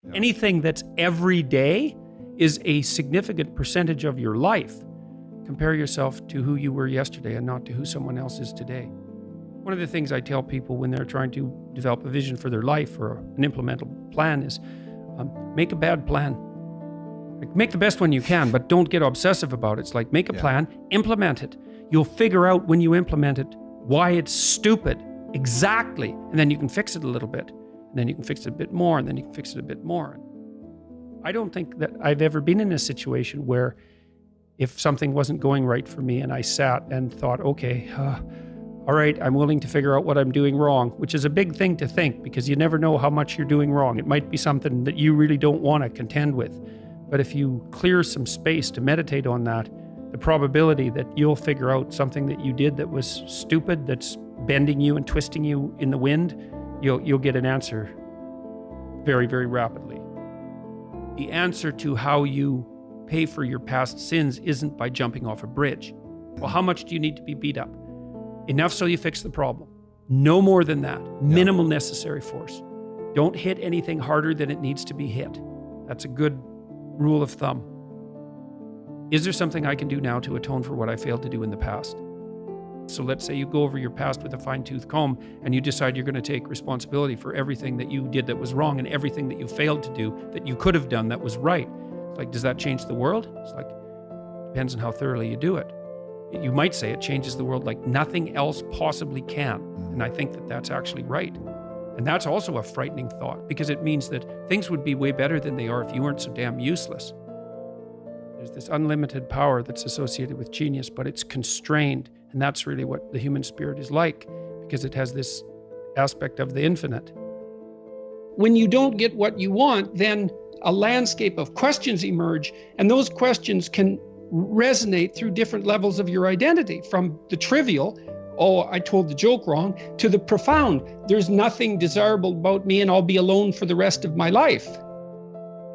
Yeah. Anything that's every day is a significant percentage of your life. Compare yourself to who you were yesterday and not to who someone else is today. One of the things I tell people when they're trying to develop a vision for their life or an implementable plan is make a bad plan. Like, make the best one you can, but don't get obsessive about it. It's like, make a plan, implement it. You'll figure out when you implement it why it's stupid, exactly, and then you can fix it a little bit. And then you can fix it a bit more, and then you can fix it a bit more. I don't think that I've ever been in a situation where if something wasn't going right for me and I sat and thought, okay, all right, I'm willing to figure out what I'm doing wrong, which is a big thing to think because you never know how much you're doing wrong. It might be something that you really don't want to contend with. But if you clear some space to meditate on that, the probability that you'll figure out something that you did that was stupid, that's bending you and twisting you in the wind, you'll get an answer very, very rapidly. The answer to how you pay for your past sins isn't by jumping off a bridge. Well, how much do you need to be beat up? Enough so you fix the problem. No more than that. Minimal necessary force. Don't hit anything harder than it needs to be hit. That's a good rule of thumb. Is there something I can do now to atone for what I failed to do in the past? So let's say you go over your past with a fine-tooth comb and you decide you're going to take responsibility for everything that you did that was wrong and everything that you failed to do that you could have done that was right. It's like, does that change the world? It's like, depends on how thoroughly you do it. You might say it changes the world like nothing else possibly can. And I think that that's actually right. And that's also a frightening thought because it means that things would be way better than they are if you weren't so damn useless. There's this unlimited power that's associated with genius, but it's constrained. And that's really what the human spirit is like, because it has this aspect of the infinite. When you don't get what you want, then a landscape of questions emerge, and those questions can resonate through different levels of your identity, from the trivial, oh, I told the joke wrong, to the profound, there's nothing desirable about me and I'll be alone for the rest of my life.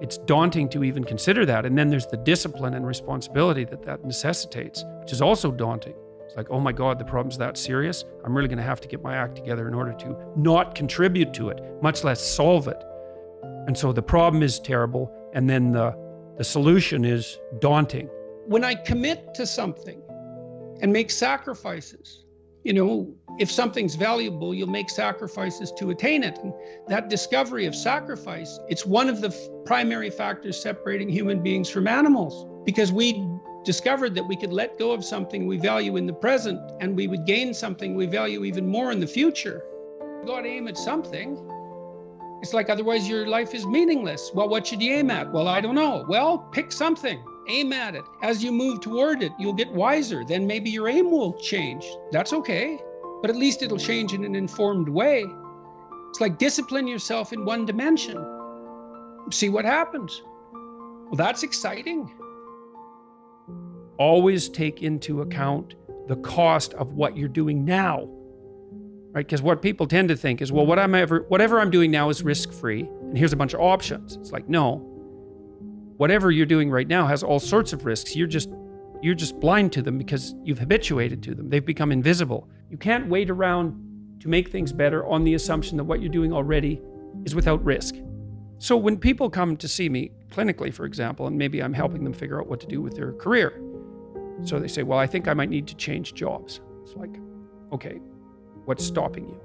It's daunting to even consider that. And then there's the discipline and responsibility that necessitates, which is also daunting. It's like, oh my God, the problem's that serious. I'm really going to have to get my act together in order to not contribute to it, much less solve it. And so the problem is terrible. And then the solution is daunting. When I commit to something and make sacrifices, if something's valuable, you'll make sacrifices to attain it. And that discovery of sacrifice, it's one of the primary factors separating human beings from animals, because we discovered that we could let go of something we value in the present and we would gain something we value even more in the future. You got to aim at something. It's like, otherwise your life is meaningless. Well, what should you aim at? Well, I don't know. Well, pick something. Aim at it. As you move toward it, you'll get wiser. Then maybe your aim will change. That's okay. But at least it'll change in an informed way. It's like discipline yourself in one dimension. See what happens. Well, that's exciting. Always take into account the cost of what you're doing now. Right? Because what people tend to think is, well, whatever I'm doing now is risk-free, and here's a bunch of options. It's like, no. Whatever you're doing right now has all sorts of risks. You're just blind to them because you've habituated to them. They've become invisible. You can't wait around to make things better on the assumption that what you're doing already is without risk. So when people come to see me clinically, for example, and maybe I'm helping them figure out what to do with their career. So they say, well, I think I might need to change jobs. It's like, okay, what's stopping you?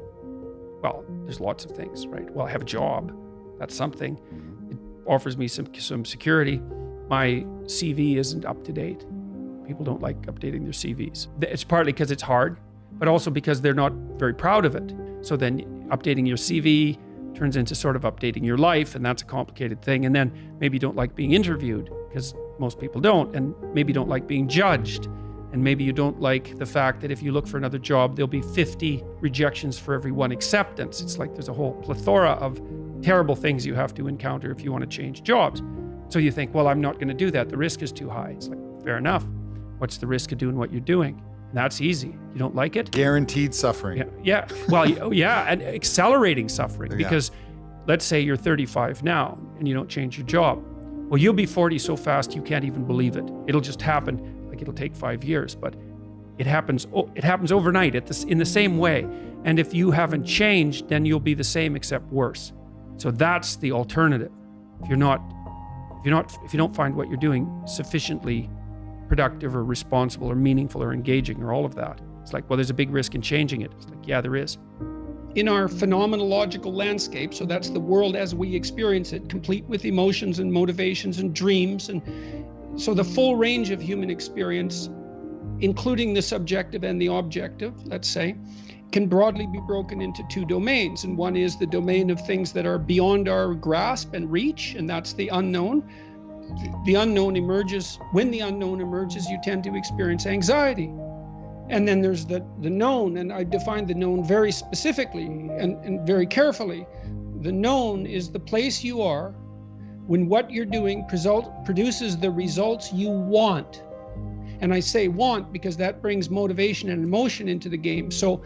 Well, there's lots of things, right? Well, I have a job. That's something. It offers me some security. My CV isn't up to date. People don't like updating their CVs. It's partly because it's hard, but also because they're not very proud of it. So then updating your CV turns into sort of updating your life, and that's a complicated thing. And then maybe you don't like being interviewed, because most people don't, and maybe you don't like being judged. And maybe you don't like the fact that if you look for another job, there'll be 50 rejections for every one acceptance. It's like there's a whole plethora of terrible things you have to encounter if you want to change jobs. So you think, well, I'm not going to do that. The risk is too high. It's like, fair enough. What's the risk of doing what you're doing? And that's easy. You don't like it? Guaranteed suffering. Yeah. Well, yeah, and accelerating suffering. Because let's say you're 35 now and you don't change your job. Well, you'll be 40 so fast you can't even believe it. It'll just happen. Like, it'll take 5 years, but it happens overnight in the same way. And if you haven't changed, then you'll be the same except worse. So that's the alternative. if you don't find what you're doing sufficiently productive or responsible or meaningful or engaging or all of that. It's like, well, there's a big risk in changing it. It's like, yeah, there is. In our phenomenological landscape, so that's the world as we experience it, complete with emotions and motivations and dreams. And so the full range of human experience, including the subjective and the objective, let's say, can broadly be broken into two domains. And one is the domain of things that are beyond our grasp and reach, and that's the unknown. The unknown emerges. When the unknown emerges, you tend to experience anxiety. And then there's the known, and I define the known very specifically and very carefully. The known is the place you are when what you're doing produces the results you want. And I say want because that brings motivation and emotion into the game. So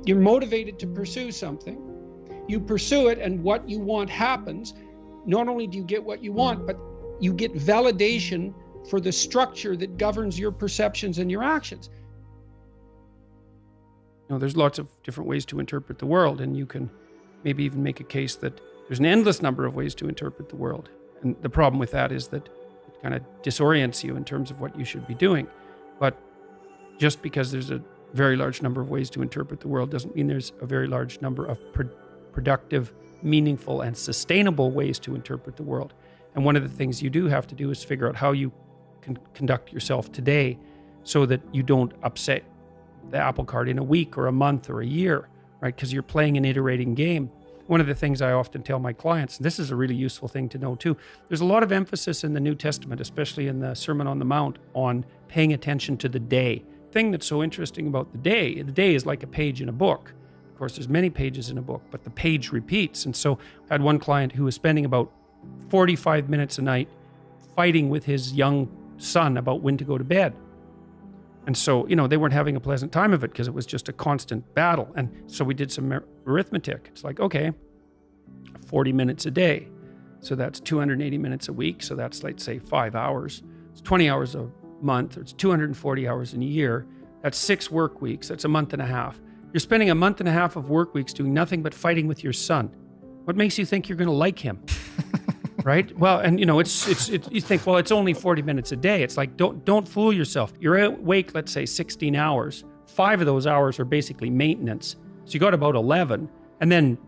you're motivated to pursue something. You pursue it, and what you want happens. Not only do you get what you want, but you get validation for the structure that governs your perceptions and your actions. There's lots of different ways to interpret the world, and you can maybe even make a case that there's an endless number of ways to interpret the world. And the problem with that is that it kind of disorients you in terms of what you should be doing. But just because there's a very large number of ways to interpret the world doesn't mean there's a very large number of productive, meaningful, and sustainable ways to interpret the world. And one of the things you do have to do is figure out how you can conduct yourself today so that you don't upset the apple cart in a week or a month or a year, right? Because you're playing an iterating game. One of the things I often tell my clients, and this is a really useful thing to know too, there's a lot of emphasis in the New Testament, especially in the Sermon on the Mount, on paying attention to the day. The thing that's so interesting about the day is like a page in a book. Of course, there's many pages in a book, but the page repeats. And so I had one client who was spending about 45 minutes a night fighting with his young son about when to go to bed. And so, they weren't having a pleasant time of it because it was just a constant battle. And so we did some arithmetic. It's like, okay, 40 minutes a day. So that's 280 minutes a week. So that's, let's say, 5 hours. It's 20 hours a month, or it's 240 hours in a year. That's 6 work weeks. That's a month and a half. You're spending a month and a half of work weeks doing nothing but fighting with your son. What makes you think you're going to like him? Right? Well, and you think, well, it's only 40 minutes a day. It's like, don't fool yourself. You're awake, let's say 16 hours. 5 of those hours are basically maintenance. So you got about 11, and then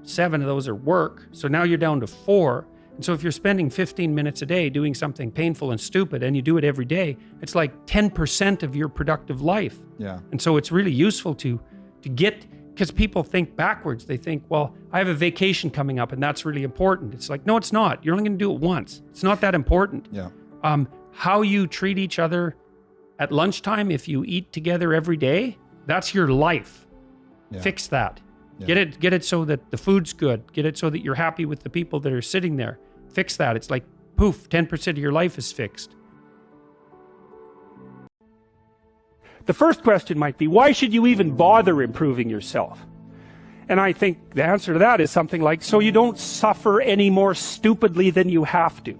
7 of those are work. So now you're down to 4. And so if you're spending 15 minutes a day doing something painful and stupid, and you do it every day, it's like 10% of your productive life. Yeah. And so it's really useful to get, because people think backwards. They think, well, I have a vacation coming up and that's really important. It's like, no, it's not. You're only going to do it once. It's not that important. Yeah. How you treat each other at lunchtime, if you eat together every day, that's your life. Yeah. Fix that. Yeah. Get it so that the food's good. Get it so that you're happy with the people that are sitting there. Fix that. It's like, poof, 10% of your life is fixed. The first question might be, why should you even bother improving yourself? And I think the answer to that is something like, so you don't suffer any more stupidly than you have to.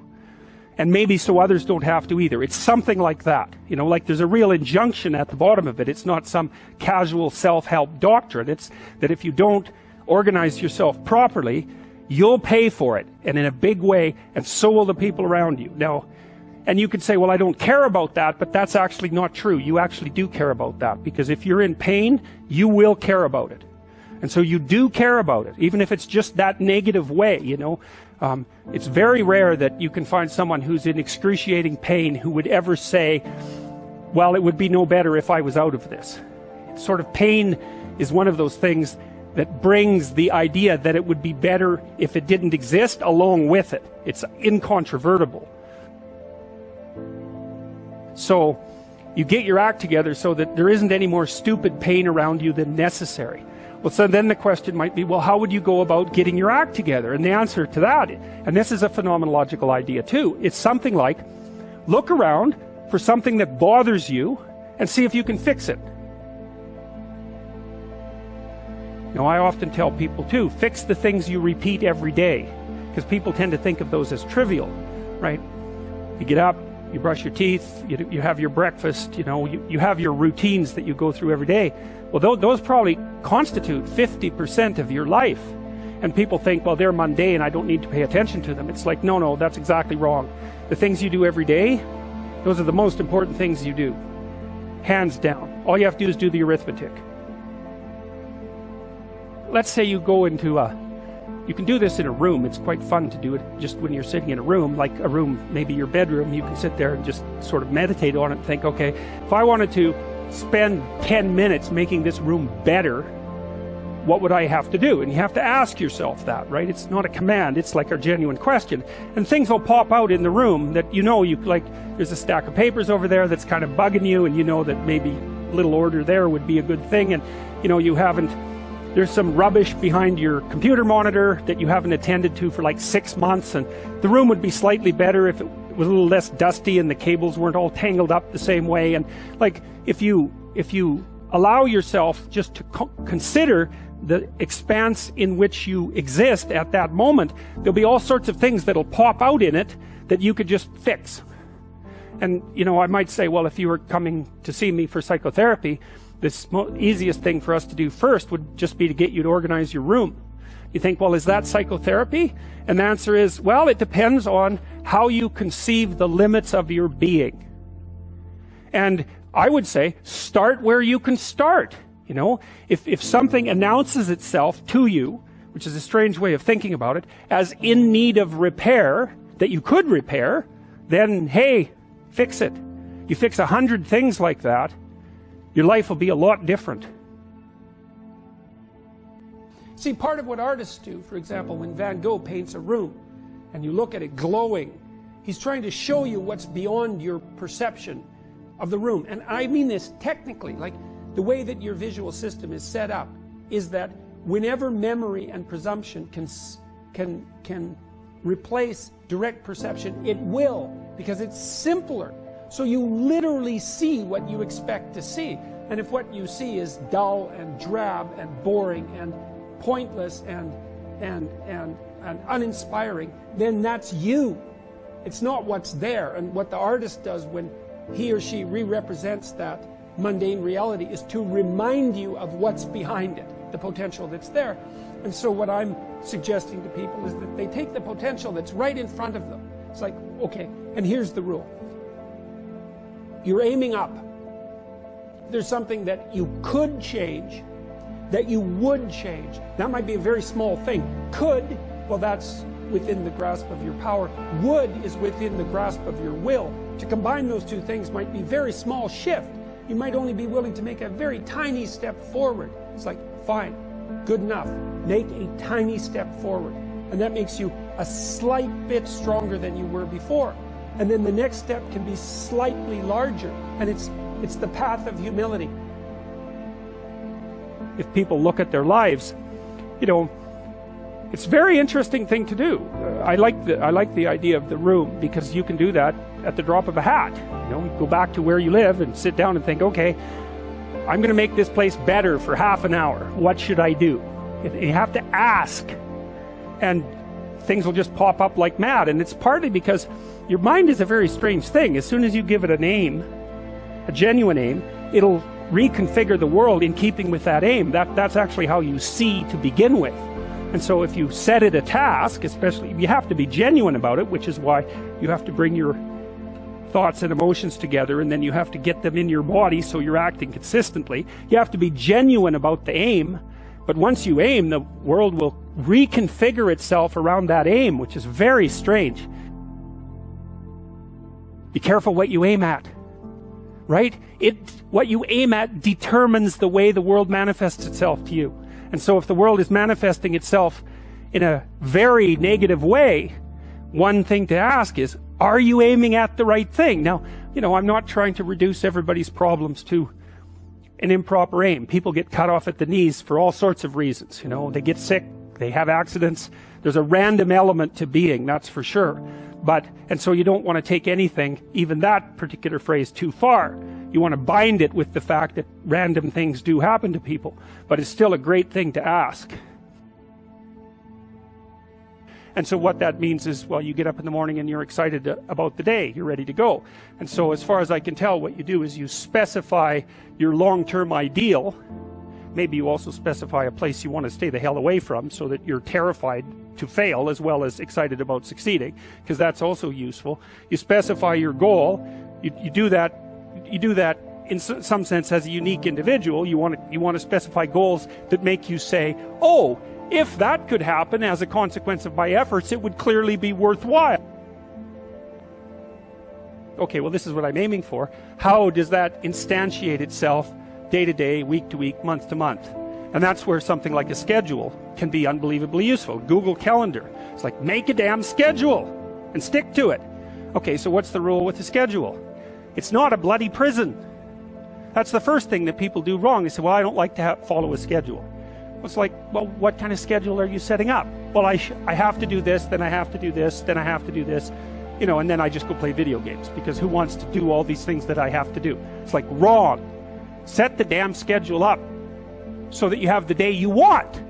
And maybe so others don't have to either. It's something like that. Like there's a real injunction at the bottom of it. It's not some casual self-help doctrine. It's that if you don't organize yourself properly, you'll pay for it, and in a big way, and so will the people around you. Now, and you could say, well, I don't care about that, but that's actually not true. You actually do care about that, because if you're in pain, you will care about it. And so you do care about it, even if it's just that negative way, It's very rare that you can find someone who's in excruciating pain who would ever say, well, it would be no better if I was out of this. Sort of pain is one of those things that brings the idea that it would be better if it didn't exist along with it. It's incontrovertible. So you get your act together so that there isn't any more stupid pain around you than necessary. Well, so then the question might be, well, how would you go about getting your act together? And the answer to that, and this is a phenomenological idea too, it's something like, look around for something that bothers you and see if you can fix it. I often tell people too, fix the things you repeat every day, because people tend to think of those as trivial, right? You get up, you brush your teeth, you have your breakfast, you have your routines that you go through every day. Well, those probably constitute 50% of your life. And people think, well, they're mundane, I don't need to pay attention to them. It's like, no, that's exactly wrong. The things you do every day, those are the most important things you do. Hands down. All you have to do is do the arithmetic. Let's say you go into you can do this in a room. It's quite fun to do it just when you're sitting in a room, like a room, maybe your bedroom. You can sit there and just sort of meditate on it and think, okay, if I wanted to spend 10 minutes making this room better, what would I have to do? And you have to ask yourself that, right? It's not a command, it's like a genuine question. And things will pop out in the room that you like, there's a stack of papers over there that's kind of bugging you, and you know that maybe a little order there would be a good thing, and there's some rubbish behind your computer monitor that you haven't attended to for like 6 months, and the room would be slightly better if it was a little less dusty and the cables weren't all tangled up the same way. And like, if you allow yourself just to consider the expanse in which you exist at that moment, there'll be all sorts of things that'll pop out in it that you could just fix. And I might say, well, if you were coming to see me for psychotherapy, the easiest thing for us to do first would just be to get you to organize your room. You think, well, is that psychotherapy? And the answer is, well, it depends on how you conceive the limits of your being. And I would say, start where you can start. If something announces itself to you, which is a strange way of thinking about it, as in need of repair, that you could repair, then, hey, fix it. You fix 100 things like that, your life will be a lot different. See, part of what artists do, for example, when Van Gogh paints a room and you look at it glowing, he's trying to show you what's beyond your perception of the room. And I mean this technically, like the way that your visual system is set up is that whenever memory and presumption can replace direct perception, it will, because it's simpler. So you literally see what you expect to see. And if what you see is dull and drab and boring and pointless and uninspiring, then that's you. It's not what's there. And what the artist does when he or she re-represents that mundane reality is to remind you of what's behind it, the potential that's there. And so what I'm suggesting to people is that they take the potential that's right in front of them. It's like, okay, and here's the rule. You're aiming up. There's something that you could change, that you would change. That might be a very small thing. Could, well, that's within the grasp of your power. Would is within the grasp of your will. To combine those two things might be a very small shift. You might only be willing to make a very tiny step forward. It's like, fine, good enough. Make a tiny step forward. And that makes you a slight bit stronger than you were before. And then the next step can be slightly larger. And it's the path of humility. If people look at their lives, it's a very interesting thing to do. I like the idea of the room, because you can do that at the drop of a hat. You go back to where you live and sit down and think, okay, I'm going to make this place better for half an hour. What should I do? You have to ask, and things will just pop up like mad. And it's partly because your mind is a very strange thing. As soon as you give it a name, a genuine aim, it'll reconfigure the world in keeping with that aim. That's actually how you see to begin with. And so if you set it a task, especially, you have to be genuine about it, which is why you have to bring your thoughts and emotions together, and then you have to get them in your body so you're acting consistently. You have to be genuine about the aim. But once you aim, the world will reconfigure itself around that aim, which is very strange. Be careful what you aim at, right? What you aim at determines the way the world manifests itself to you. And so if the world is manifesting itself in a very negative way, one thing to ask is, are you aiming at the right thing? Now, I'm not trying to reduce everybody's problems to an improper aim. People get cut off at the knees for all sorts of reasons. They get sick, they have accidents. There's a random element to being, that's for sure. And so you don't want to take anything, even that particular phrase, too far. You want to bind it with the fact that random things do happen to people. But it's still a great thing to ask. And so what that means is, well, you get up in the morning and you're excited about the day. You're ready to go. And so as far as I can tell, what you do is you specify your long-term ideal Maybe you also specify a place you want to stay the hell away from so that you're terrified to fail as well as excited about succeeding, because that's also useful. You specify your goal. You do that in some sense as a unique individual. You want to specify goals that make you say, oh, if that could happen as a consequence of my efforts, it would clearly be worthwhile. Okay, well, this is what I'm aiming for. How does that instantiate itself day to day, week to week, month to month? And that's where something like a schedule can be unbelievably useful. Google Calendar. It's like, make a damn schedule and stick to it. Okay, so what's the rule with the schedule? It's not a bloody prison. That's the first thing that people do wrong. They say, well, I don't like to follow a schedule. It's like, well, what kind of schedule are you setting up? Well, I have to do this, then I have to do this, then I have to do this. You know, and then I just go play video games, because who wants to do all these things that I have to do? It's like, wrong. Set the damn schedule up so that you have the day you want.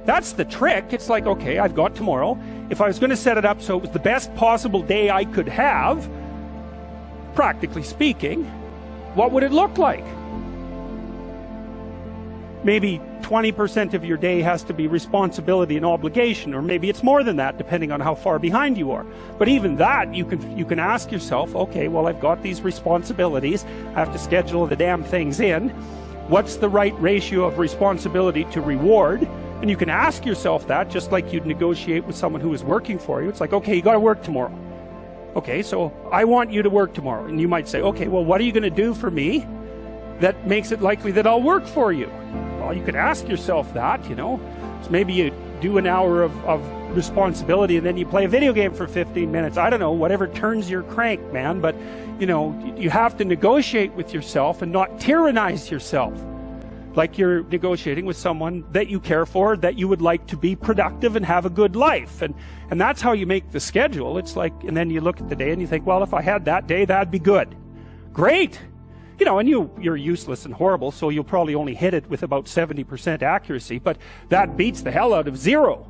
That's the trick. It's like, okay, I've got tomorrow. If I was going to set it up so it was the best possible day I could have, practically speaking, what would it look like? Maybe 20% of your day has to be responsibility and obligation, or maybe it's more than that, depending on how far behind you are. But even that, you can ask yourself, okay, well, I've got these responsibilities. I have to schedule the damn things in. What's the right ratio of responsibility to reward? And you can ask yourself that, just like you'd negotiate with someone who is working for you. It's like, okay, you got to work tomorrow. Okay, so I want you to work tomorrow. And you might say, okay, well, what are you going to do for me that makes it likely that I'll work for you? Well, you could ask yourself that, you know. So maybe you do an hour of responsibility and then you play a video game for 15 minutes. I don't know, whatever turns your crank, man. But, you know, you have to negotiate with yourself and not tyrannize yourself. Like you're negotiating with someone that you care for, that you would like to be productive and have a good life. And that's how you make the schedule. It's like, and then you look at the day and you think, well, if I had that day, that'd be good. Great. You know, and you're useless and horrible, so you'll probably only hit it with about 70% accuracy, but that beats the hell out of 0,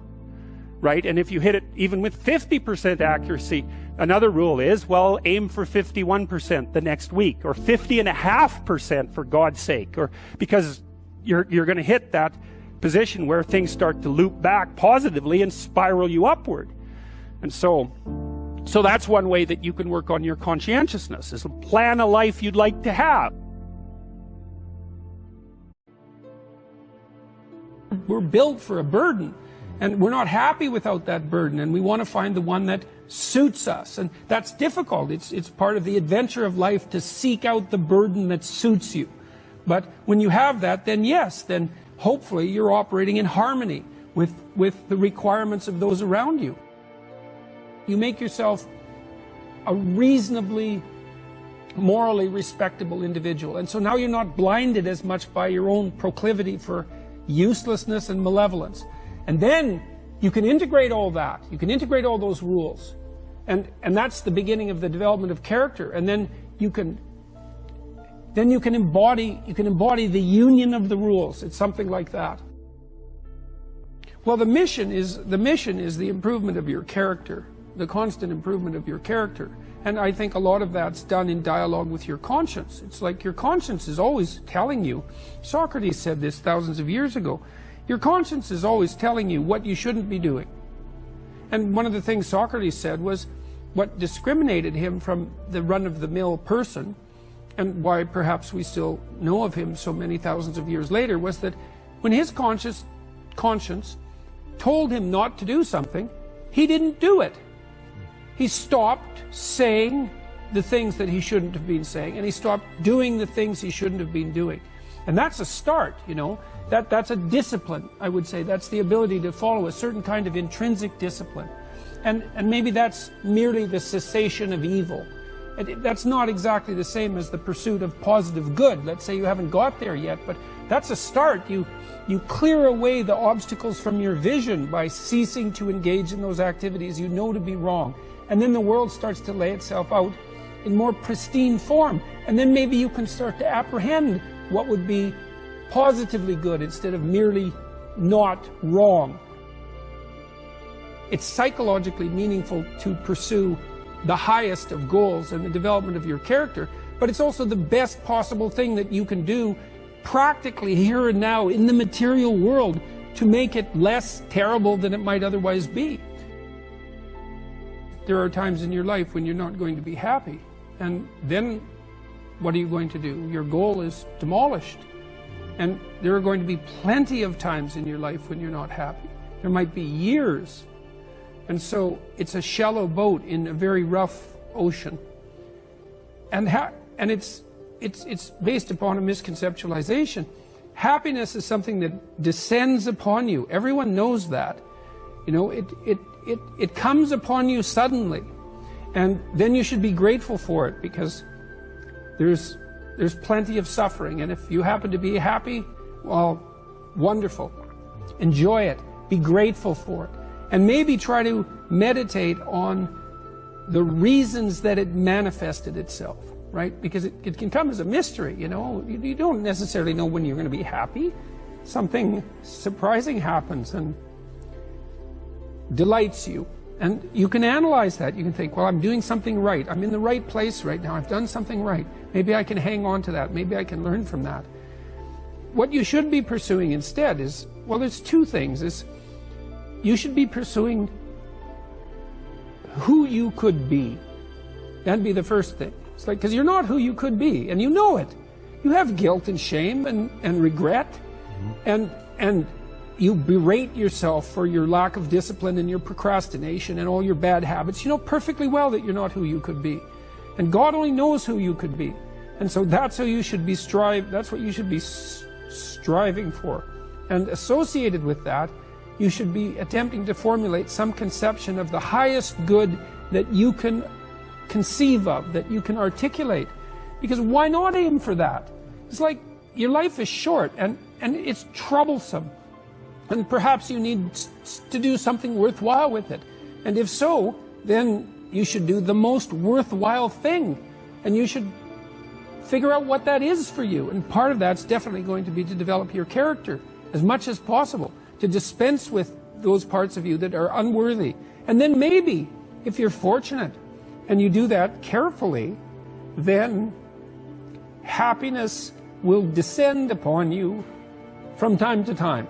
right? And if you hit it even with 50% accuracy, another rule is, well, aim for 51% the next week, or 50.5% for God's sake, or because you're going to hit that position where things start to loop back positively and spiral you upward. And so that's one way that you can work on your conscientiousness, is plan a life you'd like to have. We're built for a burden, and we're not happy without that burden, and we want to find the one that suits us. And that's difficult. It's part of the adventure of life to seek out the burden that suits you. But when you have that, then yes, then hopefully you're operating in harmony with the requirements of those around you. You make yourself a reasonably morally respectable individual. And so now you're not blinded as much by your own proclivity for uselessness and malevolence. And then you can integrate all that. You can integrate all those rules. And that's the beginning of the development of character. And then you can embody the union of the rules. It's something like that. Well, the mission is the improvement of your character, the constant improvement of your character. And I think a lot of that's done in dialogue with your conscience. It's like your conscience is always telling you, Socrates said this thousands of years ago, your conscience is always telling you what you shouldn't be doing. And one of the things Socrates said was what discriminated him from the run-of-the-mill person, and why perhaps we still know of him so many thousands of years later, was that when his conscience told him not to do something, he didn't do it. He stopped saying the things that he shouldn't have been saying, and he stopped doing the things he shouldn't have been doing. And that's a start, you know. That's a discipline, I would say. That's the ability to follow a certain kind of intrinsic discipline. And maybe that's merely the cessation of evil. That's not exactly the same as the pursuit of positive good. Let's say you haven't got there yet, but that's a start. You clear away the obstacles from your vision by ceasing to engage in those activities you know to be wrong. And then the world starts to lay itself out in more pristine form. And then maybe you can start to apprehend what would be positively good instead of merely not wrong. It's psychologically meaningful to pursue the highest of goals and the development of your character, but it's also the best possible thing that you can do practically here and now in the material world to make it less terrible than it might otherwise be. There are times in your life when you're not going to be happy, and then what are you going to do? Your goal is demolished. And there are going to be plenty of times in your life when you're not happy. There might be years. And so it's a shallow boat in a very rough ocean. And it's based upon a misconceptualization. Happiness is something that descends upon you. Everyone knows that. You know, it comes upon you suddenly. And then you should be grateful for it, because there's plenty of suffering. And if you happen to be happy, well, wonderful. Enjoy it. Be grateful for it. And maybe try to meditate on the reasons that it manifested itself, right? Because it can come as a mystery, you know. You don't necessarily know when you're going to be happy. Something surprising happens and delights you. And you can analyze that. You can think, well, I'm doing something right. I'm in the right place right now. I've done something right. Maybe I can hang on to that. Maybe I can learn from that. What you should be pursuing instead is, well, there's two things. You should be pursuing who you could be. That'd be the first thing. It's like, because you're not who you could be, and you know it. You have guilt and shame and regret, and you berate yourself for your lack of discipline and your procrastination and all your bad habits. You know perfectly well that you're not who you could be. And God only knows who you could be. And so that's how you should be that's what you should be striving for. And associated with that, you should be attempting to formulate some conception of the highest good that you can conceive of, that you can articulate. Because why not aim for that? It's like your life is short and it's troublesome. And perhaps you need to do something worthwhile with it. And if so, then you should do the most worthwhile thing. And you should figure out what that is for you. And part of that's definitely going to be to develop your character as much as possible, to dispense with those parts of you that are unworthy. And then maybe, if you're fortunate, and you do that carefully, then happiness will descend upon you from time to time.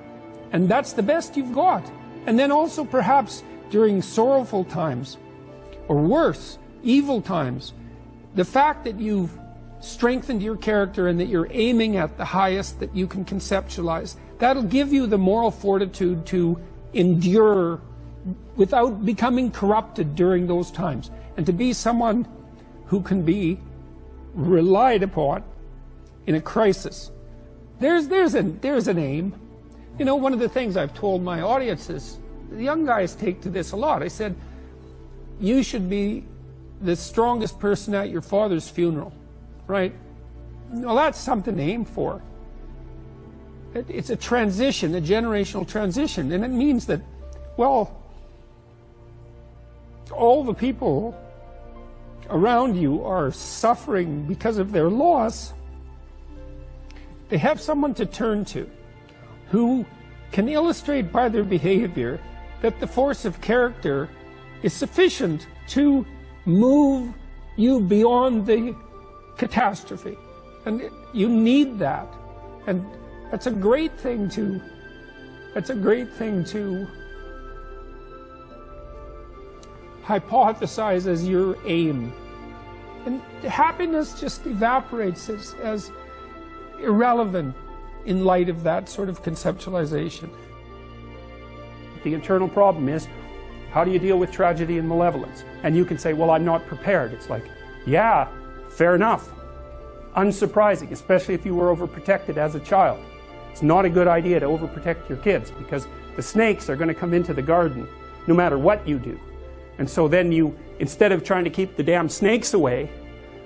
And that's the best you've got. And then also perhaps during sorrowful times, or worse, evil times, the fact that you've strengthened your character and that you're aiming at the highest that you can conceptualize, that'll give you the moral fortitude to endure without becoming corrupted during those times, and to be someone who can be relied upon in a crisis. There's an aim. You know, one of the things I've told my audience is, the young guys take to this a lot. I said, you should be the strongest person at your father's funeral, right? Well, that's something to aim for. It's a transition, a generational transition, and it means that, well, all the people around you are suffering because of their loss. They have someone to turn to who can illustrate by their behavior that the force of character is sufficient to move you beyond the catastrophe. And you need that. And that's a great thing to hypothesize as your aim. And happiness just evaporates as irrelevant in light of that sort of conceptualization. The internal problem is, how do you deal with tragedy and malevolence? And you can say, well, I'm not prepared. It's like, yeah, fair enough. Unsurprising, especially if you were overprotected as a child. It's not a good idea to overprotect your kids, because the snakes are going to come into the garden no matter what you do. And so then you, instead of trying to keep the damn snakes away,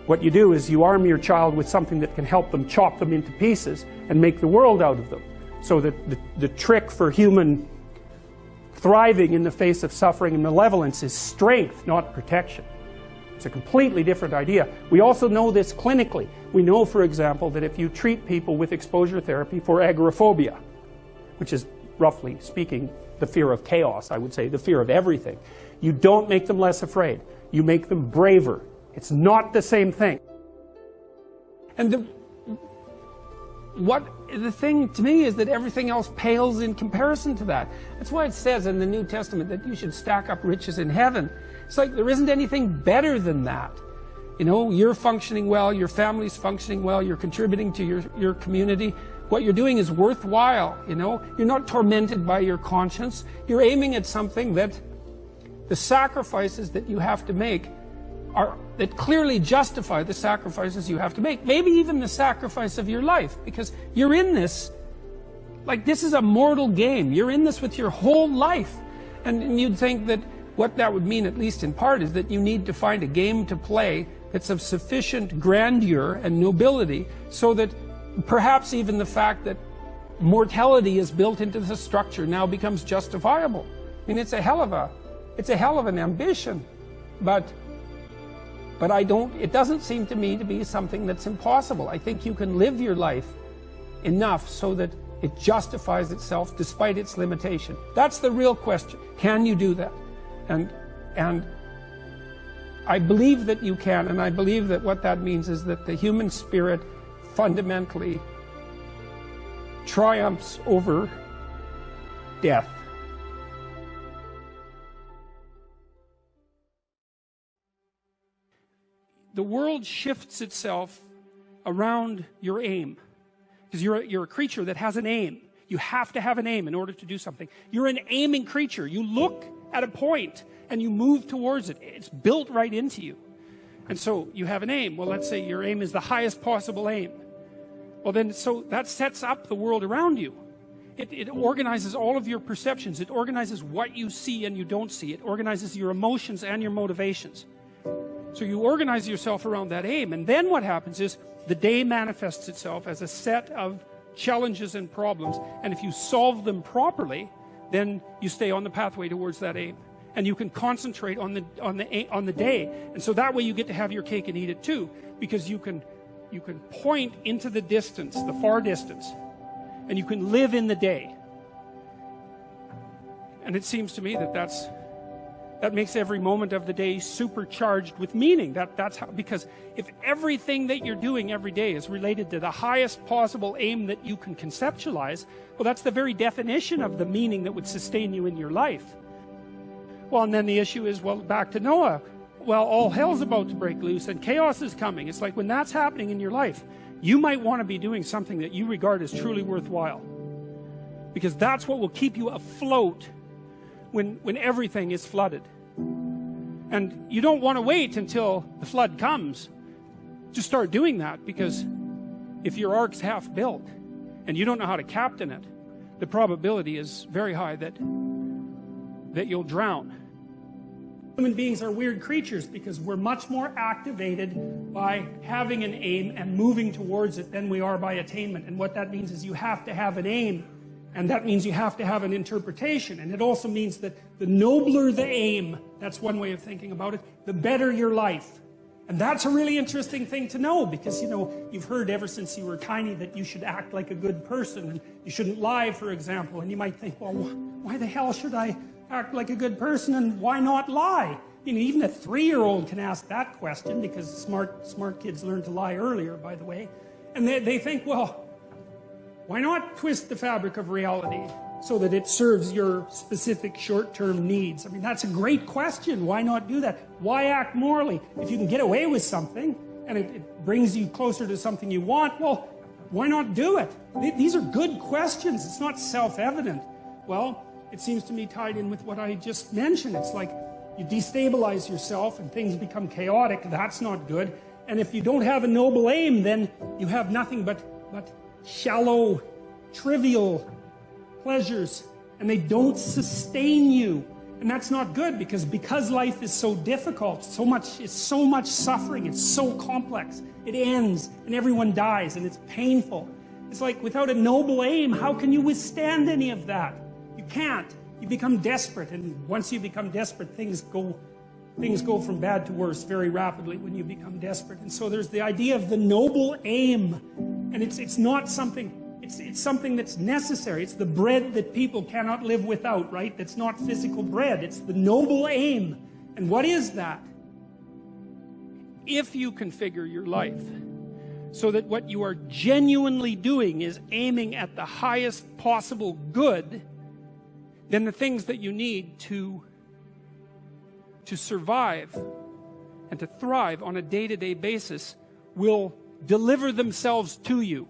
what you do is you arm your child with something that can help them chop them into pieces and make the world out of them. So that the trick for human thriving in the face of suffering and malevolence is strength, not protection. It's a completely different idea. We also know this clinically. We know, for example, that if you treat people with exposure therapy for agoraphobia, which is, roughly speaking, the fear of chaos, I would say, the fear of everything, you don't make them less afraid. You make them braver. It's not the same thing. And the thing to me is that everything else pales in comparison to that. That's why it says in the New Testament that you should stack up riches in heaven. It's like there isn't anything better than that. You know, you're functioning well, your family's functioning well, you're contributing to your community. What you're doing is worthwhile, you know. You're not tormented by your conscience. You're aiming at something that the sacrifices that you have to make that clearly justify the sacrifices you have to make. Maybe even the sacrifice of your life, because you're in this, like this is a mortal game. You're in this with your whole life. And you'd think that what that would mean, at least in part, is that you need to find a game to play that's of sufficient grandeur and nobility so that perhaps even the fact that mortality is built into the structure now becomes justifiable. I mean, it's a hell of an ambition, but it doesn't seem to me to be something that's impossible. I think you can live your life enough so that it justifies itself despite its limitation. That's the real question. Can you do that? And I believe that you can, and I believe that what that means is that the human spirit fundamentally triumphs over death. The world shifts itself around your aim, because you're a creature that has an aim. You have to have an aim in order to do something. You're an aiming creature. You look at a point and you move towards it. It's built right into you. And so you have an aim. Well, let's say your aim is the highest possible aim. Well, then, so that sets up the world around you. It organizes all of your perceptions. It organizes what you see and you don't see. It organizes your emotions and your motivations. So you organize yourself around that aim. And then what happens is the day manifests itself as a set of challenges and problems. And if you solve them properly, then you stay on the pathway towards that aim. And you can concentrate on the day. And so that way you get to have your cake and eat it too. Because you can point into the distance, the far distance. And you can live in the day. And it seems to me that makes every moment of the day supercharged with meaning. That's how, because if everything that you're doing every day is related to the highest possible aim that you can conceptualize, well, that's the very definition of the meaning that would sustain you in your life. Well, and then the issue is, well, back to Noah. Well, all hell's about to break loose and chaos is coming. It's like when that's happening in your life, you might want to be doing something that you regard as truly worthwhile. Because that's what will keep you afloat when everything is flooded. And you don't want to wait until the flood comes to start doing that, because if your ark's half built and you don't know how to captain it, the probability is very high that you'll drown. Human beings are weird creatures because we're much more activated by having an aim and moving towards it than we are by attainment. And what that means is you have to have an aim. And that means you have to have an interpretation. And it also means that the nobler the aim, that's one way of thinking about it, the better your life. And that's a really interesting thing to know, because, you know, you've heard ever since you were tiny that you should act like a good person. And you shouldn't lie, for example. And you might think, well, why the hell should I act like a good person, and why not lie? You know, even a 3-year-old can ask that question, because smart kids learn to lie earlier, by the way. And they think, well, why not twist the fabric of reality so that it serves your specific short-term needs? I mean, that's a great question. Why not do that? Why act morally? If you can get away with something and it brings you closer to something you want, well, why not do it? These are good questions. It's not self-evident. Well, it seems to me tied in with what I just mentioned. It's like you destabilize yourself and things become chaotic. That's not good. And if you don't have a noble aim, then you have nothing but shallow, trivial pleasures, and they don't sustain you. And that's not good, because life is so difficult, it's so much suffering, it's so complex. It ends, and everyone dies, and it's painful. It's like without a noble aim, how can you withstand any of that? You can't. You become desperate, and once you become desperate, things go from bad to worse very rapidly when you become desperate. And so there's the idea of the noble aim. And it's not something, it's something that's necessary. It's the bread that people cannot live without, right? That's not physical bread. It's the noble aim. And what is that? If you configure your life so that what you are genuinely doing is aiming at the highest possible good, then the things that you need to survive and to thrive on a day-to-day basis will deliver themselves to you.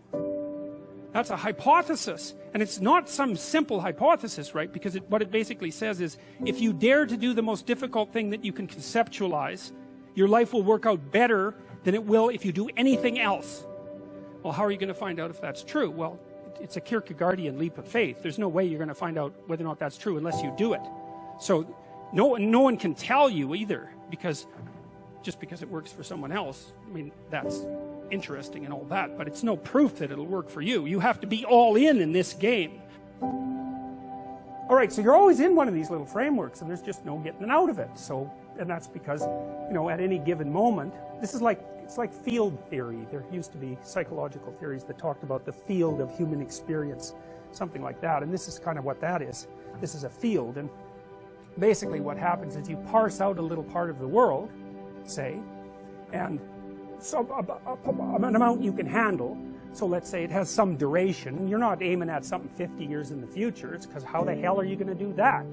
That's a hypothesis, and it's not some simple hypothesis, right? Because what it basically says is, if you dare to do the most difficult thing that you can conceptualize, your life will work out better than it will if you do anything else. Well, how are you going to find out if that's true? Well, it's a Kierkegaardian leap of faith. There's no way you're going to find out whether or not that's true unless you do it. So no one can tell you either, because just because it works for someone else, I mean, that's interesting and all that, but it's no proof that it'll work for you. You have to be all in this game. All right, so you're always in one of these little frameworks, and there's just no getting out of it. So, and that's because, you know, at any given moment, this is like, it's like field theory. There used to be psychological theories that talked about the field of human experience, something like that, and this is kind of what that is. This is a field, and basically what happens is you parse out a little part of the world, say, and so an amount you can handle. So let's say it has some duration. You're not aiming at something 50 years in the future. It's because how the hell are you going to do that?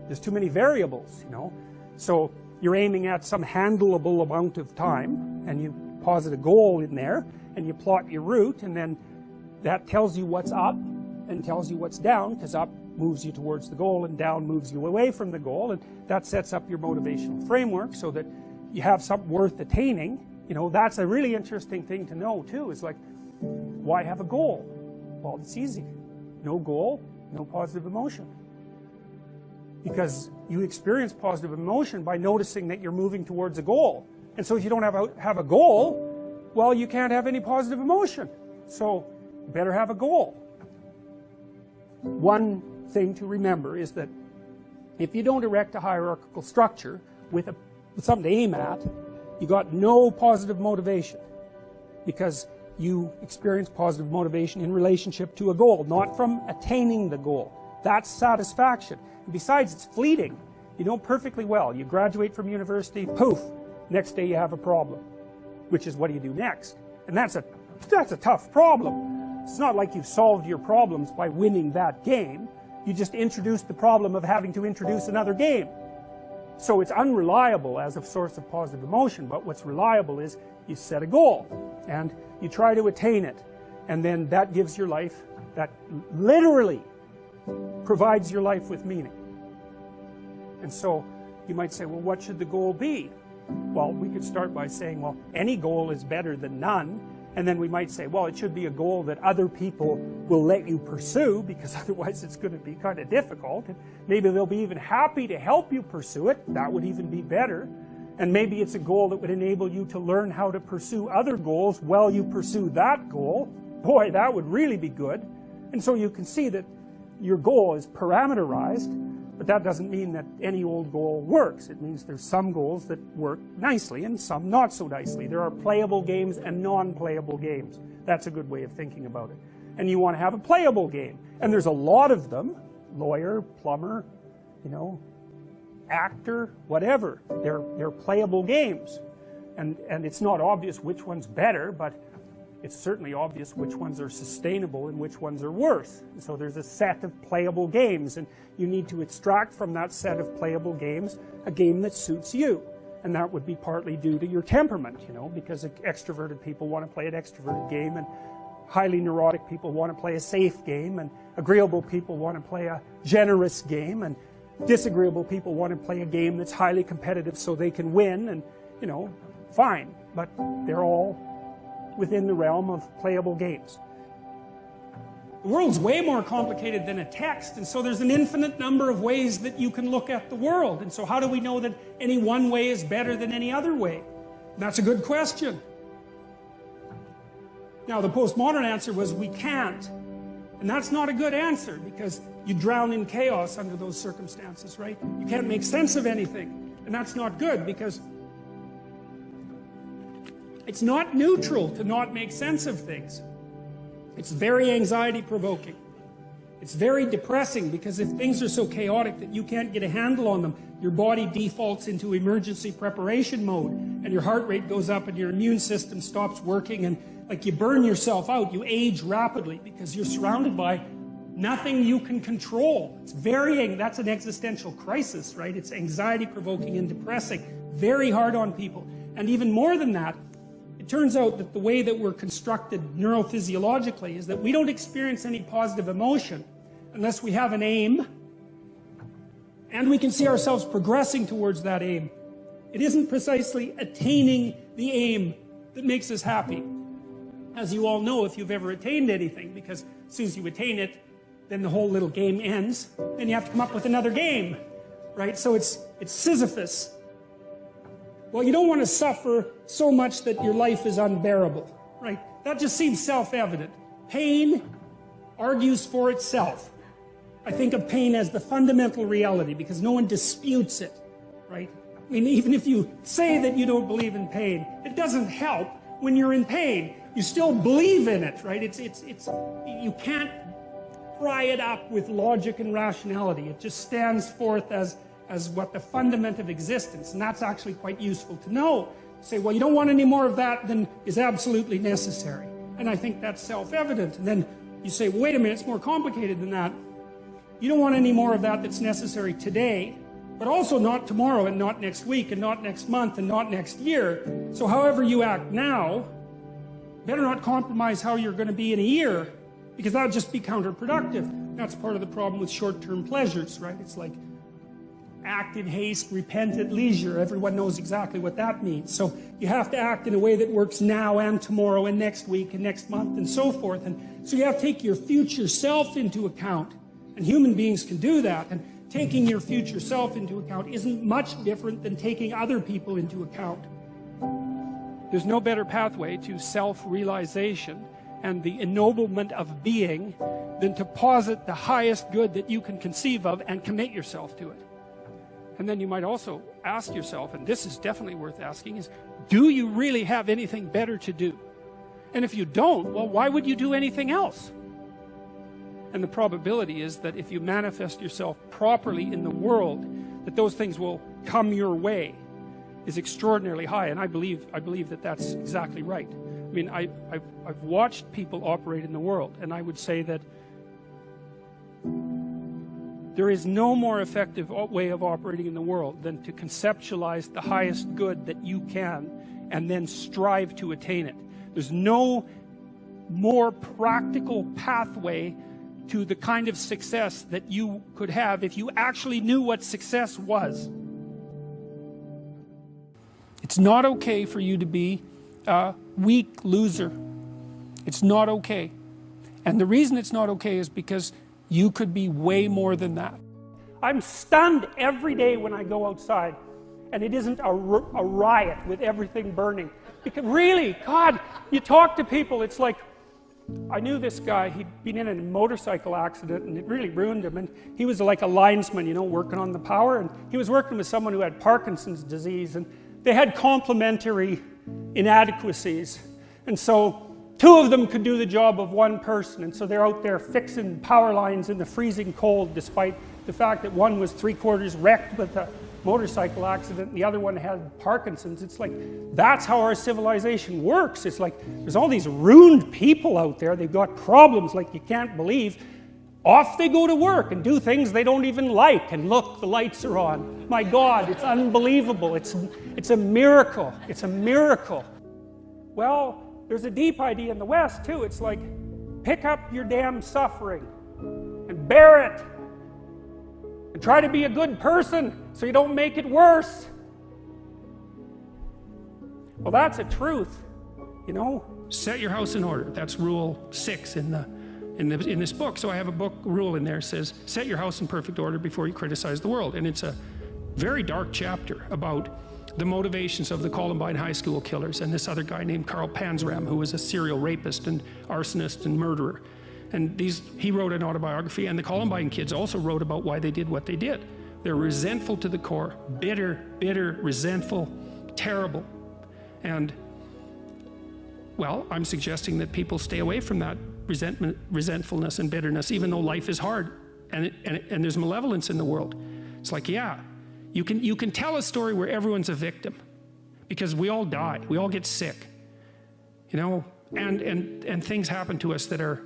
There's too many variables, you know. So you're aiming at some handleable amount of time, and you posit a goal in there, and you plot your route, and then that tells you what's up and tells you what's down, because up moves you towards the goal and down moves you away from the goal, and that sets up your motivational framework so that you have something worth attaining. You know, that's a really interesting thing to know too. It's like, why have a goal? Well, it's easy. No goal, no positive emotion. Because you experience positive emotion by noticing that you're moving towards a goal. And so if you don't have a goal, well, you can't have any positive emotion. So you better have a goal. One thing to remember is that if you don't erect a hierarchical structure with something to aim at, you got no positive motivation, because you experience positive motivation in relationship to a goal, not from attaining the goal. That's satisfaction. And besides, it's fleeting. You know perfectly well. You graduate from university, poof, next day you have a problem, which is what do you do next? And that's a tough problem. It's not like you've solved your problems by winning that game. You just introduced the problem of having to introduce another game. So it's unreliable as a source of positive emotion, but what's reliable is you set a goal and you try to attain it, and then that gives your life, that literally provides your life with meaning. And so you might say, well, what should the goal be? Well, we could start by saying, well, any goal is better than none. And then we might say, well, it should be a goal that other people will let you pursue, because otherwise it's going to be kind of difficult. And maybe they'll be even happy to help you pursue it. That would even be better. And maybe it's a goal that would enable you to learn how to pursue other goals while you pursue that goal. Boy, that would really be good. And so you can see that your goal is parameterized, but that doesn't mean that any old goal works. It means there's some goals that work nicely and some not so nicely. There are playable games and non-playable games. That's a good way of thinking about it. And you want to have a playable game. And there's a lot of them. Lawyer, plumber, you know, actor, whatever. They're playable games. And it's not obvious which one's better, but it's certainly obvious which ones are sustainable and which ones are worse. So there's a set of playable games, and you need to extract from that set of playable games a game that suits you. And that would be partly due to your temperament, you know, because extroverted people want to play an extroverted game, and highly neurotic people want to play a safe game, and agreeable people want to play a generous game, and disagreeable people want to play a game that's highly competitive so they can win, and, you know, fine. But they're all within the realm of playable games. The world's way more complicated than a text, and so there's an infinite number of ways that you can look at the world. And so how do we know that any one way is better than any other way? That's a good question. Now, the postmodern answer was we can't. And that's not a good answer, because you drown in chaos under those circumstances, right? You can't make sense of anything. And that's not good, because it's not neutral to not make sense of things. It's very anxiety-provoking. It's very depressing because if things are so chaotic that you can't get a handle on them, your body defaults into emergency preparation mode and your heart rate goes up and your immune system stops working and like you burn yourself out, you age rapidly because you're surrounded by nothing you can control. It's that's an existential crisis, right? It's anxiety provoking and depressing, very hard on people. And even more than that, it turns out that the way that we're constructed neurophysiologically is that we don't experience any positive emotion unless we have an aim and we can see ourselves progressing towards that aim. It isn't precisely attaining the aim that makes us happy. As you all know, if you've ever attained anything, because as soon as you attain it, then the whole little game ends, then you have to come up with another game, right? So it's Sisyphus. Well, you don't want to suffer so much that your life is unbearable, right? That just seems self-evident. Pain argues for itself. I think of pain as the fundamental reality because no one disputes it, right? I mean, even if you say that you don't believe in pain, it doesn't help when you're in pain. You still believe in it, right? You can't pry it up with logic and rationality. It just stands forth as what the fundament of existence, and that's actually quite useful to know. You say, well, you don't want any more of that than is absolutely necessary. And I think that's self-evident. And then you say, well, wait a minute, it's more complicated than that. You don't want any more of that that's necessary today, but also not tomorrow and not next week and not next month and not next year. So however you act now, better not compromise how you're going to be in a year, because that would just be counterproductive. That's part of the problem with short-term pleasures, right? It's like act in haste, repent at leisure. Everyone knows exactly what that means. So you have to act in a way that works now and tomorrow and next week and next month and so forth. And so you have to take your future self into account. And human beings can do that. And taking your future self into account isn't much different than taking other people into account. There's no better pathway to self-realization and the ennoblement of being than to posit the highest good that you can conceive of and commit yourself to it. And then you might also ask yourself, and this is definitely worth asking, is do you really have anything better to do? And if you don't, well, why would you do anything else? And the probability is that if you manifest yourself properly in the world, that those things will come your way is extraordinarily high. And I believe that that's exactly right. I mean, I've watched people operate in the world, and I would say that there is no more effective way of operating in the world than to conceptualize the highest good that you can and then strive to attain it. There's no more practical pathway to the kind of success that you could have if you actually knew what success was. It's not okay for you to be a weak loser. It's not okay. And the reason it's not okay is because you could be way more than that. I'm stunned every day when I go outside and it isn't a riot with everything burning. Because really, God, you talk to people, it's like, I knew this guy, he'd been in a motorcycle accident and it really ruined him, and he was like a linesman, you know, working on the power, and he was working with someone who had Parkinson's disease, and they had complementary inadequacies, and so two of them could do the job of one person, and so they're out there fixing power lines in the freezing cold, despite the fact that one was 3/4 wrecked with a motorcycle accident and the other one had Parkinson's. It's like, that's how our civilization works. It's like, there's all these ruined people out there, they've got problems like you can't believe. Off they go to work and do things they don't even like, and look, the lights are on. My God, it's unbelievable. It's a miracle. It's a miracle. Well, there's a deep idea in the West too. It's like, pick up your damn suffering and bear it and try to be a good person so you don't make it worse. Well, that's a truth, you know. Set your house in order. That's rule 6 in this book. So I have a book rule in there that says, set your house in perfect order before you criticize the world. And it's a very dark chapter about the motivations of the Columbine High School killers and this other guy named Carl Panzram, who was a serial rapist and arsonist and murderer. And he wrote an autobiography, and the Columbine kids also wrote about why they did what they did. They're resentful to the core, bitter, resentful, terrible. And, well, I'm suggesting that people stay away from that resentfulness and bitterness, even though life is hard and there's malevolence in the world. It's like, yeah, you can tell a story where everyone's a victim, because we all die, we all get sick, you know, and things happen to us that are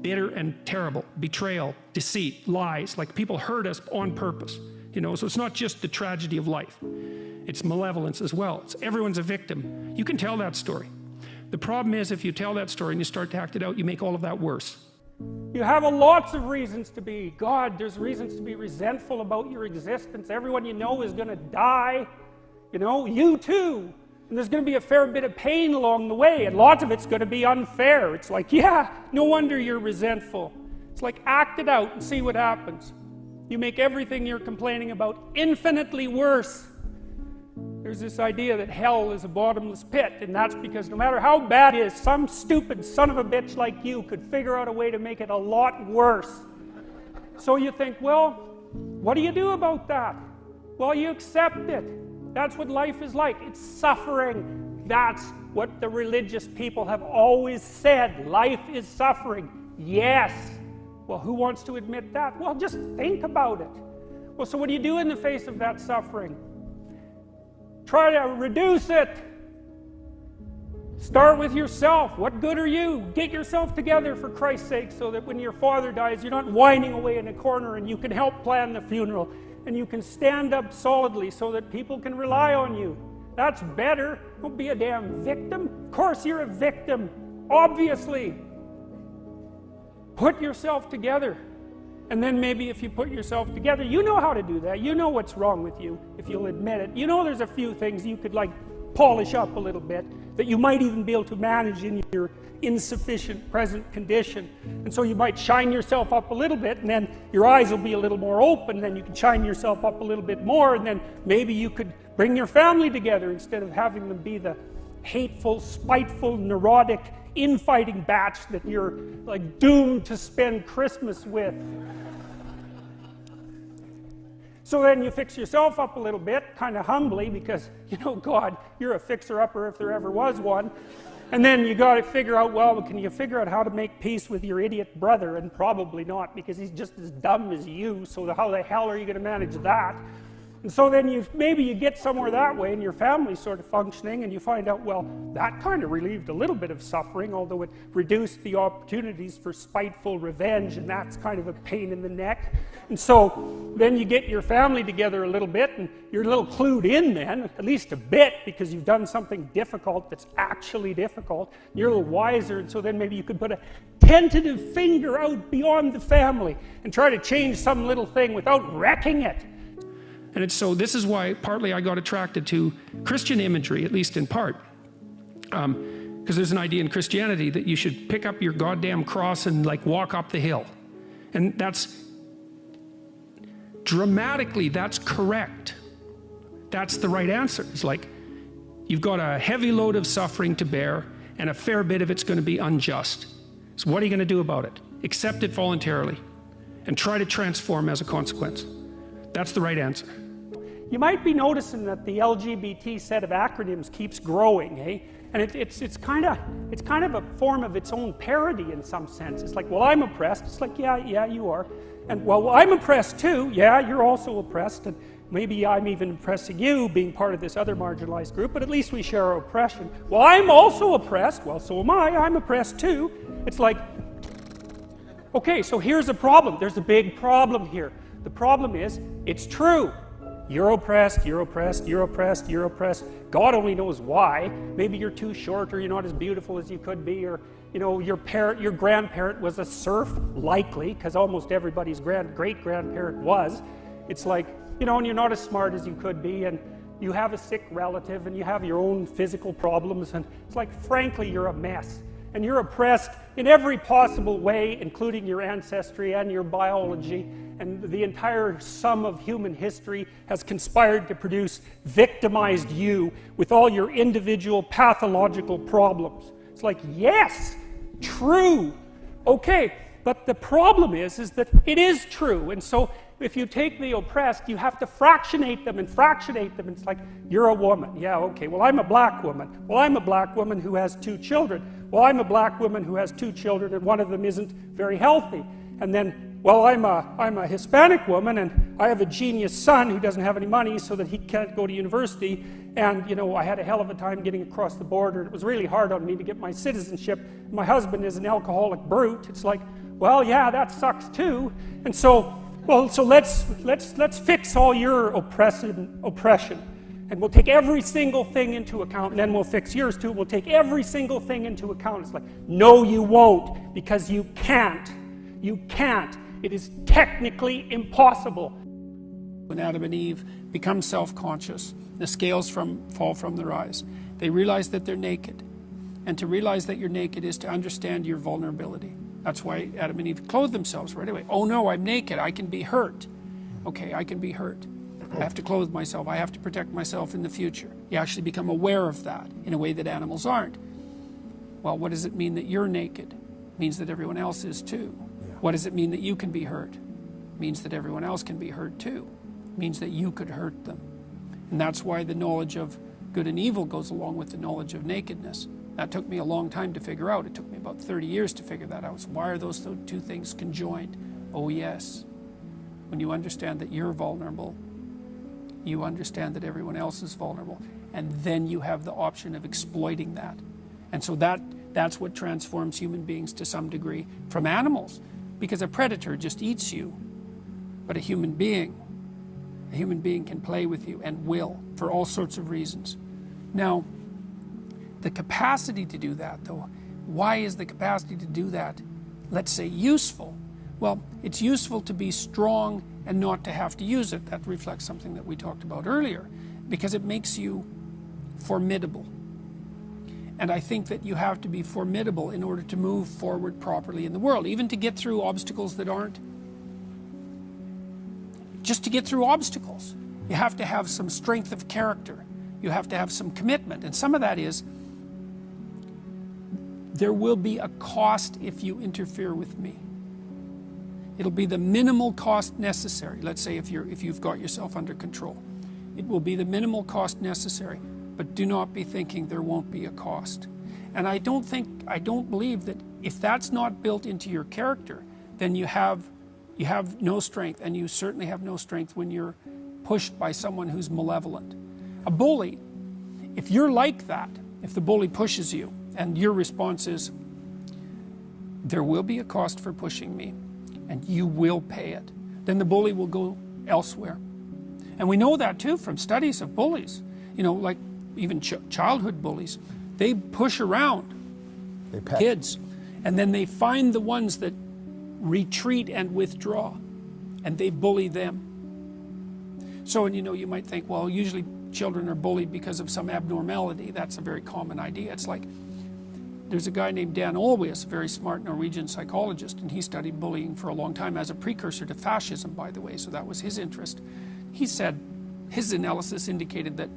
bitter and terrible. Betrayal, deceit, lies, like people hurt us on purpose, you know. So it's not just the tragedy of life, it's malevolence as well. Everyone's a victim. You can tell that story. The problem is, if you tell that story and you start to act it out, you make all of that worse. You have lots of reasons to be, God, there's reasons to be resentful about your existence. Everyone you know is going to die, you know, you too. And there's going to be a fair bit of pain along the way, and lots of it's going to be unfair. It's like, yeah, no wonder you're resentful. It's like, act it out and see what happens. You make everything you're complaining about infinitely worse. There's this idea that hell is a bottomless pit, and that's because no matter how bad it is, some stupid son of a bitch like you could figure out a way to make it a lot worse. So you think, well, what do you do about that? Well, you accept it. That's what life is like. It's suffering. That's what the religious people have always said. Life is suffering. Yes. Well, who wants to admit that? Well, just think about it. Well, so what do you do in the face of that suffering? Try to reduce it. Start with yourself. What good are you? Get yourself together, for Christ's sake, so that when your father dies, you're not whining away in a corner, and you can help plan the funeral, and you can stand up solidly so that people can rely on you. That's better. Don't be a damn victim. Of course you're a victim. Obviously. Put yourself together. And then maybe if you put yourself together, you know how to do that. You know what's wrong with you, if you'll admit it. You know there's a few things you could, like, polish up a little bit, that you might even be able to manage in your insufficient present condition. And so you might shine yourself up a little bit, and then your eyes will be a little more open, and then you can shine yourself up a little bit more, and then maybe you could bring your family together instead of having them be the hateful, spiteful, neurotic, infighting batch that you're, like, doomed to spend Christmas with. So then you fix yourself up a little bit, kind of humbly, because, you know, God, you're a fixer-upper if there ever was one. And then you got to figure out, well, can you figure out how to make peace with your idiot brother? And probably not, because he's just as dumb as you, so how the hell are you going to manage that? And so then maybe you get somewhere that way, and your family's sort of functioning, and you find out, well, that kind of relieved a little bit of suffering, although it reduced the opportunities for spiteful revenge, and that's kind of a pain in the neck. And so then you get your family together a little bit, and you're a little clued in then, at least a bit, because you've done something difficult that's actually difficult. You're a little wiser, and so then maybe you could put a tentative finger out beyond the family and try to change some little thing without wrecking it. And so this is why partly I got attracted to Christian imagery, at least in part. Because there's an idea in Christianity that you should pick up your goddamn cross and, like, walk up the hill. And that's dramatically, that's correct. That's the right answer. It's like, you've got a heavy load of suffering to bear, and a fair bit of it's going to be unjust. So what are you going to do about it? Accept it voluntarily and try to transform as a consequence. That's the right answer. You might be noticing that the LGBT set of acronyms keeps growing, eh? And it's kind of a form of its own parody in some sense. It's like, well, I'm oppressed. It's like, yeah, you are. And, well, I'm oppressed too. Yeah, you're also oppressed. And maybe I'm even oppressing you, being part of this other marginalized group, but at least we share our oppression. Well, I'm also oppressed. Well, so am I. I'm oppressed too. It's like, okay, so here's a problem. There's a big problem here. The problem is, it's true. You're oppressed, you're oppressed, you're oppressed, you're oppressed. God only knows why. Maybe you're too short, or you're not as beautiful as you could be, or, you know, your grandparent was a serf, likely, because almost everybody's great-grandparent was. It's like, you know, and you're not as smart as you could be, and you have a sick relative, and you have your own physical problems, and it's like, frankly, you're a mess. And you're oppressed in every possible way, including your ancestry and your biology, and the entire sum of human history has conspired to produce victimized you with all your individual pathological problems. It's like, yes, true. Okay, but the problem is that it is true, and so if you take the oppressed, you have to fractionate them and fractionate them. It's like, you're a woman. Yeah, okay. Well, I'm a black woman. Well, I'm a black woman who has 2 children. Well, I'm a black woman who has 2 children and one of them isn't very healthy. And then, well, I'm a Hispanic woman and I have a genius son who doesn't have any money so that he can't go to university. And, you know, I had a hell of a time getting across the border. It was really hard on me to get my citizenship. My husband is an alcoholic brute. It's like, well, yeah, that sucks too. And so, well, so let's fix all your oppression, and we'll take every single thing into account, and then we'll fix yours too. We'll take every single thing into account. It's like, no, you won't, because you can't. You can't. It is technically impossible. When Adam and Eve become self-conscious, the scales fall from their eyes. They realize that they're naked, and to realize that you're naked is to understand your vulnerability. That's why Adam and Eve clothed themselves right away. Oh no, I'm naked, I can be hurt. Okay, I can be hurt. I have to clothe myself, I have to protect myself in the future. You actually become aware of that in a way that animals aren't. Well, what does it mean that you're naked? It means that everyone else is too. Yeah. What does it mean that you can be hurt? It means that everyone else can be hurt too. It means that you could hurt them. And that's why the knowledge of good and evil goes along with the knowledge of nakedness. That took me a long time to figure out. It took me about 30 years to figure that out. So why are those 2 things conjoined? Oh yes, when you understand that you're vulnerable, you understand that everyone else is vulnerable, and then you have the option of exploiting that. And so that's what transforms human beings to some degree from animals, because a predator just eats you, but a human being can play with you and will, for all sorts of reasons. Now, the capacity to do that, though, why is the capacity to do that, let's say, useful? Well, it's useful to be strong and not to have to use it. That reflects something that we talked about earlier, because it makes you formidable. And I think that you have to be formidable in order to move forward properly in the world, even to get through obstacles that aren't. Just to get through obstacles, you have to have some strength of character. You have to have some commitment. And some of that is, there will be a cost if you interfere with me. It'll be the minimal cost necessary. Let's say if you've got yourself under control. It will be the minimal cost necessary. But do not be thinking there won't be a cost. And I don't believe that if that's not built into your character, then you have no strength, and you certainly have no strength when you're pushed by someone who's malevolent. A bully, if you're like that, if the bully pushes you, and your response is, there will be a cost for pushing me, and you will pay it, then the bully will go elsewhere. And we know that too from studies of bullies. You know, like even childhood bullies, they push around kids, and then they find the ones that retreat and withdraw, and they bully them. So, and you know, you might think, well, usually children are bullied because of some abnormality. That's a very common idea. It's like, there's a guy named Dan Olweus, a very smart Norwegian psychologist, and he studied bullying for a long time as a precursor to fascism, by the way, so that was his interest. He said his analysis indicated that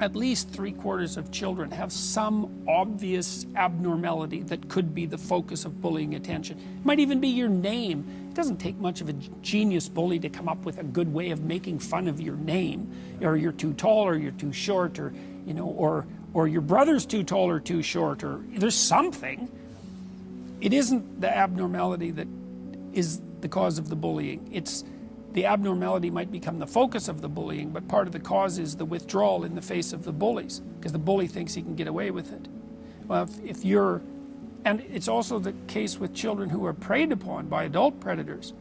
at least 3/4 of children have some obvious abnormality that could be the focus of bullying attention. It might even be your name. It doesn't take much of a genius bully to come up with a good way of making fun of your name, or you're too tall, or you're too short, or, you know, or your brother's too tall or too short, or there's something. It isn't the abnormality that is the cause of the bullying. It's the abnormality might become the focus of the bullying, but part of the cause is the withdrawal in the face of the bullies, because the bully thinks he can get away with it. Well, if you're, and it's also the case with children who are preyed upon by adult predators.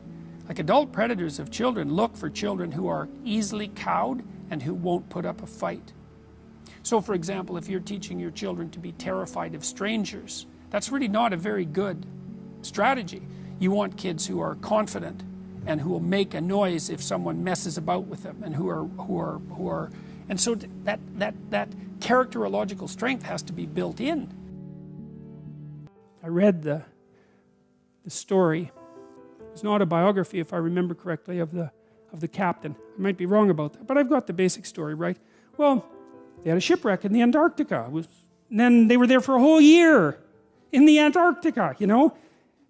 Like adult predators of children look for children who are easily cowed and who won't put up a fight. So for example, if you're teaching your children to be terrified of strangers, that's really not a very good strategy. You want kids who are confident and who will make a noise if someone messes about with them, and who are, and so that characterological strength has to be built in. I read the story. It's not a biography, if I remember correctly, of the captain. I might be wrong about that, but I've got the basic story right. Well, they had a shipwreck in the Antarctica. And then they were there for a whole year in the Antarctica, you know,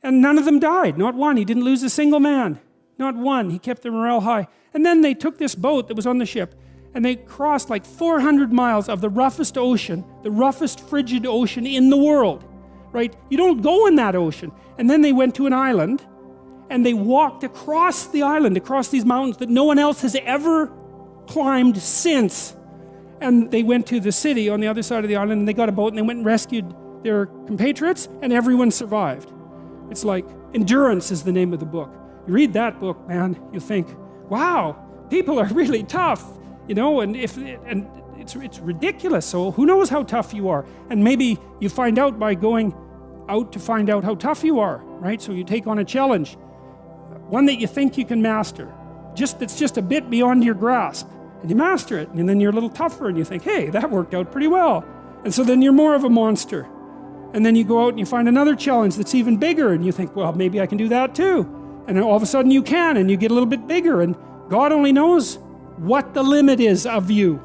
and none of them died, not one. He didn't lose a single man. Not one. He kept their morale high. And then they took this boat that was on the ship, and they crossed like 400 miles of the roughest ocean, the roughest frigid ocean in the world, right? You don't go in that ocean. And then they went to an island, and they walked across the island, across these mountains that no one else has ever climbed since. And they went to the city on the other side of the island, and they got a boat, and they went and rescued their compatriots, and everyone survived. It's like, Endurance is the name of the book. You read that book, man, you think, wow, people are really tough, you know, and it's ridiculous. So who knows how tough you are? And maybe you find out by going out to find out how tough you are, right? So you take on a challenge, one that you think you can master, that's just a bit beyond your grasp, and you master it, and then you're a little tougher, and you think, hey, that worked out pretty well. And so then you're more of a monster. And then you go out and you find another challenge that's even bigger, and you think, well, maybe I can do that too. And then all of a sudden you can, and you get a little bit bigger, and God only knows what the limit is of you.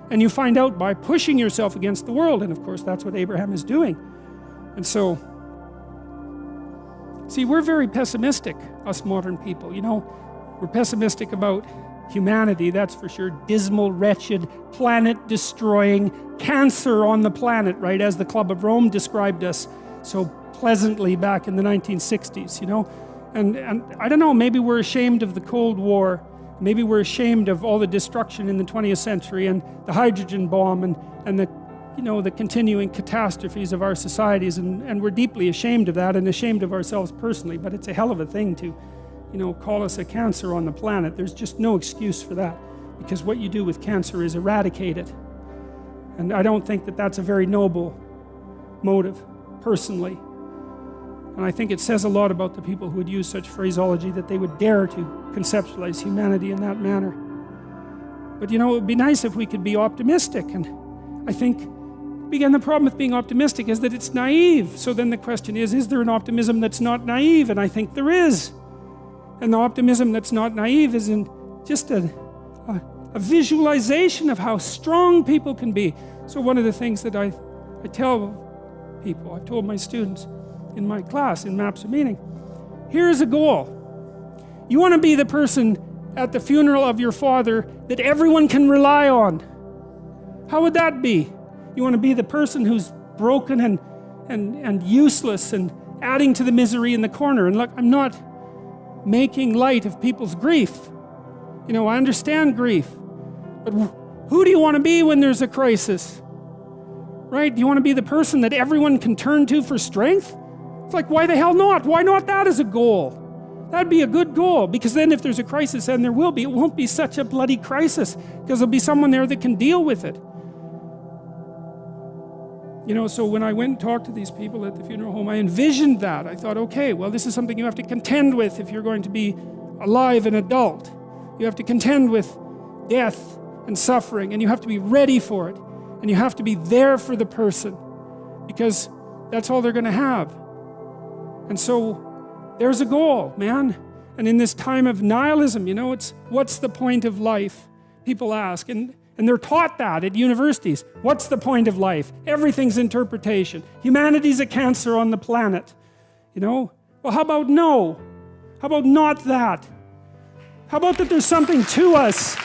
And you find out by pushing yourself against the world, and of course that's what Abraham is doing. And so, see, we're very pessimistic, us modern people, you know. We're pessimistic about humanity, that's for sure. Dismal, wretched, planet-destroying, cancer on the planet, right? As the Club of Rome described us so pleasantly back in the 1960s, you know? And I don't know, maybe we're ashamed of the Cold War. Maybe we're ashamed of all the destruction in the 20th century and the hydrogen bomb and the, you know, the continuing catastrophes of our societies. And we're deeply ashamed of that and ashamed of ourselves personally. But it's a hell of a thing to, you know, call us a cancer on the planet. There's just no excuse for that, because what you do with cancer is eradicate it. And I don't think that that's a very noble motive, personally. And I think it says a lot about the people who would use such phraseology, that they would dare to conceptualize humanity in that manner. But you know, it would be nice if we could be optimistic. And I think, again, the problem with being optimistic is that it's naive. So then the question is there an optimism that's not naive? And I think there is. And the optimism that's not naive is in just a visualization of how strong people can be. So one of the things that I tell people, I've told my students in my class, in Maps of Meaning, here's a goal. You want to be the person at the funeral of your father that everyone can rely on. How would that be? You want to be the person who's broken and useless and adding to the misery in the corner. And look, I'm not making light of people's grief. You know, I understand grief. But who do you want to be when there's a crisis? Right? Do you want to be the person that everyone can turn to for strength? It's like, why the hell not? Why not that as a goal? That'd be a good goal, because then if there's a crisis, and there will be, it won't be such a bloody crisis, because there'll be someone there that can deal with it. You know, so when I went and talked to these people at the funeral home, I envisioned that. I thought, okay, well, this is something you have to contend with if you're going to be alive and adult. You have to contend with death and suffering, and you have to be ready for it. And you have to be there for the person, because that's all they're going to have. And so there's a goal, man. And in this time of nihilism, you know, it's what's the point of life? People ask, and they're taught that at universities. What's the point of life? Everything's interpretation. Humanity's a cancer on the planet. You know? Well, how about no? How about not that? How about that there's something to us?